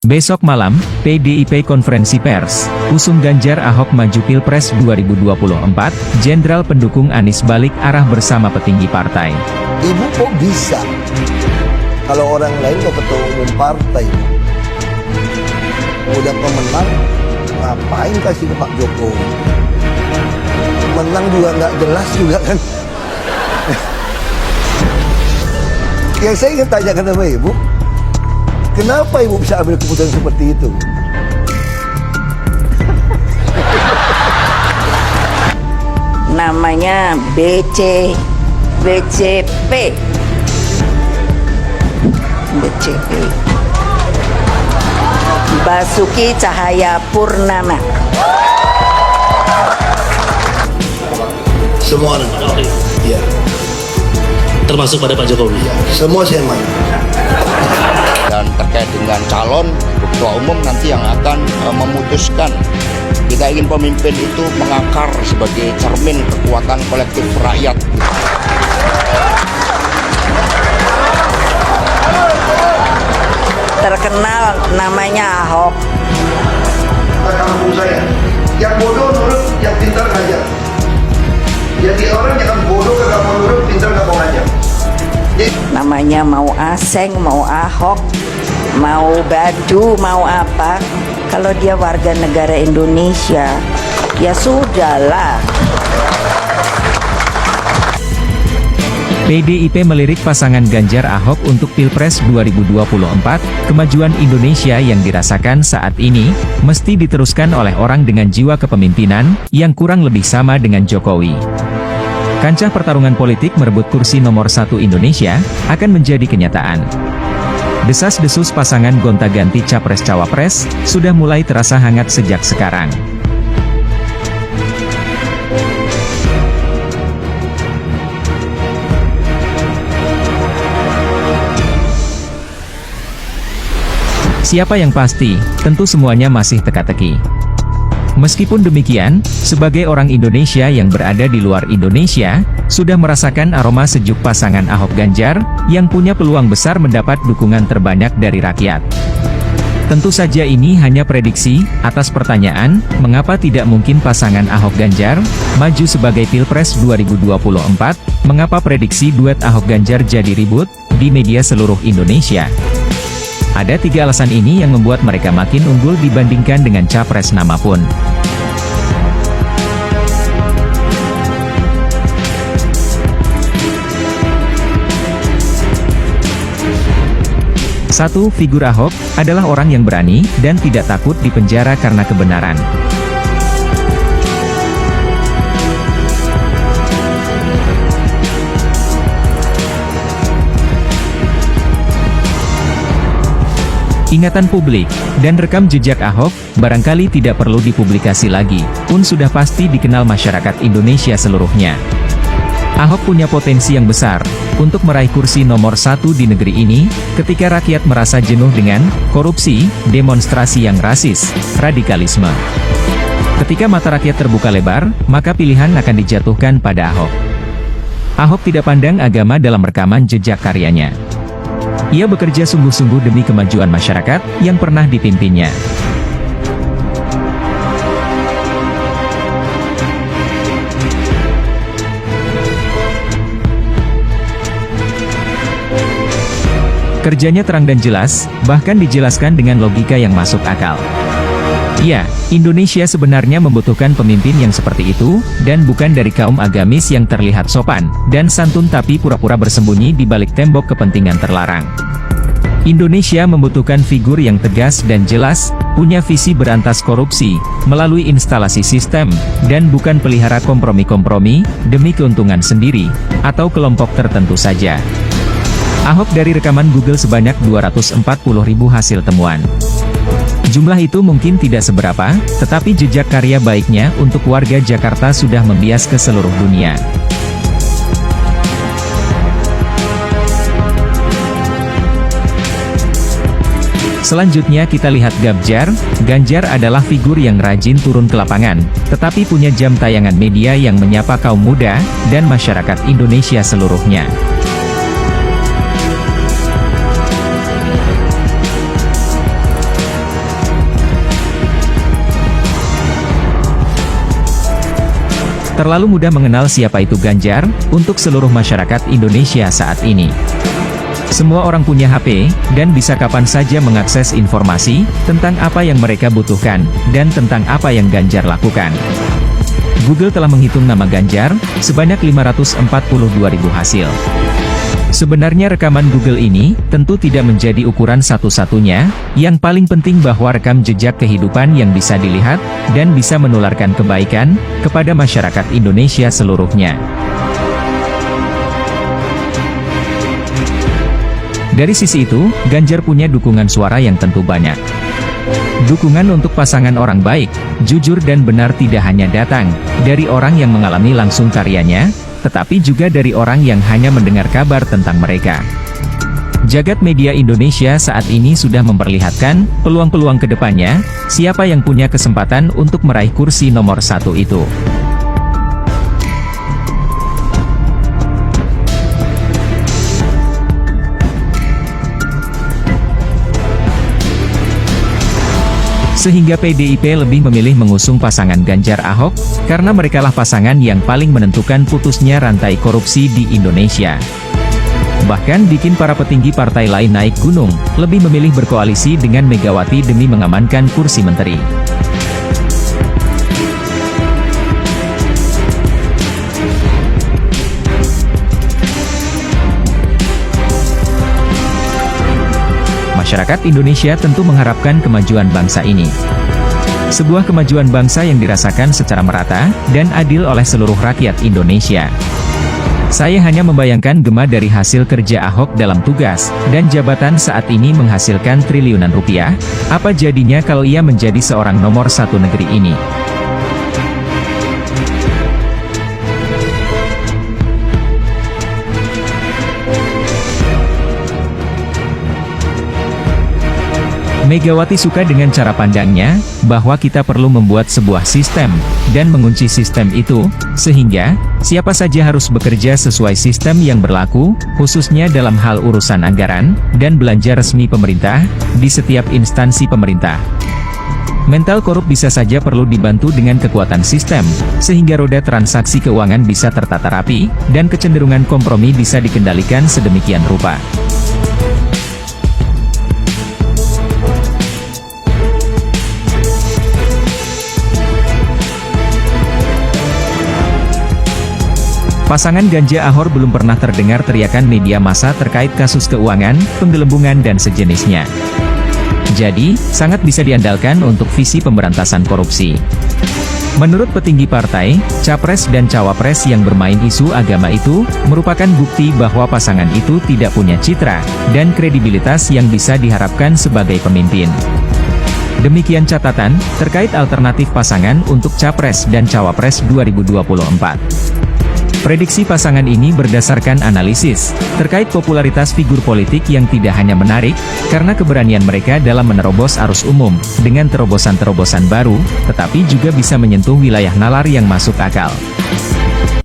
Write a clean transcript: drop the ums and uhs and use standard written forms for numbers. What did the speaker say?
Besok malam, PDIP konferensi pers, usung Ganjar Ahok maju Pilpres 2024, Jenderal pendukung Anies balik arah bersama petinggi partai. Ibu kok bisa? Kalau orang lain kok ketua umum partai, udah pemenang, ngapain kasih ke Pak Jokowi? Menang juga nggak jelas juga kan? Yang saya ingin tanyakan sama ibu, kenapa ibu bisa ambil keputusan seperti itu? Namanya BCP. Basuki Cahayapurnama. Semua orang, ya. Termasuk pada Pak Jokowi. Semua saya mau. Dan terkait dengan calon ketua umum nanti yang akan memutuskan. Kita ingin pemimpin itu mengakar sebagai cermin kekuatan kolektif rakyat. Terkenal namanya Ahok. Kampung saya, yang bodoh nurut, yang pintar ngajar. Jadi orang yang bodoh kagak mau nurut, pintar kagak mau ngajar. Namanya mau Aseng, mau Ahok, mau Badu, mau apa. Kalau dia warga negara Indonesia, ya sudahlah. PDIP melirik pasangan Ganjar Ahok untuk Pilpres 2024, kemajuan Indonesia yang dirasakan saat ini, mesti diteruskan oleh orang dengan jiwa kepemimpinan, yang kurang lebih sama dengan Jokowi. Kancah pertarungan politik merebut kursi nomor 1 Indonesia, akan menjadi kenyataan. Desas-desus pasangan gonta-ganti Capres-Cawapres, sudah mulai terasa hangat sejak sekarang. Siapa yang pasti, tentu semuanya masih teka-teki. Meskipun demikian, sebagai orang Indonesia yang berada di luar Indonesia, sudah merasakan aroma sejuk pasangan Ahok-Ganjar, yang punya peluang besar mendapat dukungan terbanyak dari rakyat. Tentu saja ini hanya prediksi, atas pertanyaan, mengapa tidak mungkin pasangan Ahok-Ganjar, maju sebagai Pilpres 2024, mengapa prediksi duet Ahok-Ganjar jadi ribut, di media seluruh Indonesia. Ada 3 alasan ini yang membuat mereka makin unggul dibandingkan dengan capres manapun. Satu, figur Ahok adalah orang yang berani dan tidak takut dipenjara karena kebenaran. Ingatan publik, dan rekam jejak Ahok, barangkali tidak perlu dipublikasi lagi, pun sudah pasti dikenal masyarakat Indonesia seluruhnya. Ahok punya potensi yang besar, untuk meraih kursi nomor 1 di negeri ini, ketika rakyat merasa jenuh dengan korupsi, demonstrasi yang rasis, radikalisme. Ketika mata rakyat terbuka lebar, maka pilihan akan dijatuhkan pada Ahok. Ahok tidak pandang agama dalam rekaman jejak karyanya. Ia bekerja sungguh-sungguh demi kemajuan masyarakat yang pernah dipimpinnya. Kerjanya terang dan jelas, bahkan dijelaskan dengan logika yang masuk akal. Ya, Indonesia sebenarnya membutuhkan pemimpin yang seperti itu, dan bukan dari kaum agamis yang terlihat sopan dan santun tapi pura-pura bersembunyi di balik tembok kepentingan terlarang. Indonesia membutuhkan figur yang tegas dan jelas, punya visi berantas korupsi, melalui instalasi sistem, dan bukan pelihara kompromi-kompromi, demi keuntungan sendiri, atau kelompok tertentu saja. Ahok dari rekaman Google sebanyak 240.000 hasil temuan. Jumlah itu mungkin tidak seberapa, tetapi jejak karya baiknya untuk warga Jakarta sudah membias ke seluruh dunia. Selanjutnya kita lihat Ganjar. Ganjar adalah figur yang rajin turun ke lapangan, tetapi punya jam tayangan media yang menyapa kaum muda, dan masyarakat Indonesia seluruhnya. Terlalu mudah mengenal siapa itu Ganjar, untuk seluruh masyarakat Indonesia saat ini. Semua orang punya HP, dan bisa kapan saja mengakses informasi, tentang apa yang mereka butuhkan, dan tentang apa yang Ganjar lakukan. Google telah menghitung nama Ganjar, sebanyak 542.000 hasil. Sebenarnya rekaman Google ini, tentu tidak menjadi ukuran satu-satunya, yang paling penting bahwa rekam jejak kehidupan yang bisa dilihat, dan bisa menularkan kebaikan, kepada masyarakat Indonesia seluruhnya. Dari sisi itu, Ganjar punya dukungan suara yang tentu banyak. Dukungan untuk pasangan orang baik, jujur dan benar tidak hanya datang dari orang yang mengalami langsung karyanya, tetapi juga dari orang yang hanya mendengar kabar tentang mereka. Jagat media Indonesia saat ini sudah memperlihatkan peluang-peluang ke depannya, siapa yang punya kesempatan untuk meraih kursi nomor 1 itu. Sehingga PDIP lebih memilih mengusung pasangan Ganjar Ahok, karena merekalah pasangan yang paling menentukan putusnya rantai korupsi di Indonesia. Bahkan bikin para petinggi partai lain naik gunung, lebih memilih berkoalisi dengan Megawati demi mengamankan kursi menteri. Masyarakat Indonesia tentu mengharapkan kemajuan bangsa ini. Sebuah kemajuan bangsa yang dirasakan secara merata, dan adil oleh seluruh rakyat Indonesia. Saya hanya membayangkan gema dari hasil kerja Ahok dalam tugas, dan jabatan saat ini menghasilkan triliunan rupiah, apa jadinya kalau ia menjadi seorang nomor 1 negeri ini. Megawati suka dengan cara pandangnya, bahwa kita perlu membuat sebuah sistem, dan mengunci sistem itu, sehingga, siapa saja harus bekerja sesuai sistem yang berlaku, khususnya dalam hal urusan anggaran, dan belanja resmi pemerintah, di setiap instansi pemerintah. Mental korup bisa saja perlu dibantu dengan kekuatan sistem, sehingga roda transaksi keuangan bisa tertata rapi, dan kecenderungan kompromi bisa dikendalikan sedemikian rupa. Pasangan Ganjar Ahok belum pernah terdengar teriakan media massa terkait kasus keuangan, penggelembungan dan sejenisnya. Jadi, sangat bisa diandalkan untuk visi pemberantasan korupsi. Menurut petinggi partai, capres dan cawapres yang bermain isu agama itu, merupakan bukti bahwa pasangan itu tidak punya citra, dan kredibilitas yang bisa diharapkan sebagai pemimpin. Demikian catatan, terkait alternatif pasangan untuk capres dan cawapres 2024. Prediksi pasangan ini berdasarkan analisis, terkait popularitas figur politik yang tidak hanya menarik, karena keberanian mereka dalam menerobos arus umum, dengan terobosan-terobosan baru, tetapi juga bisa menyentuh wilayah nalar yang masuk akal.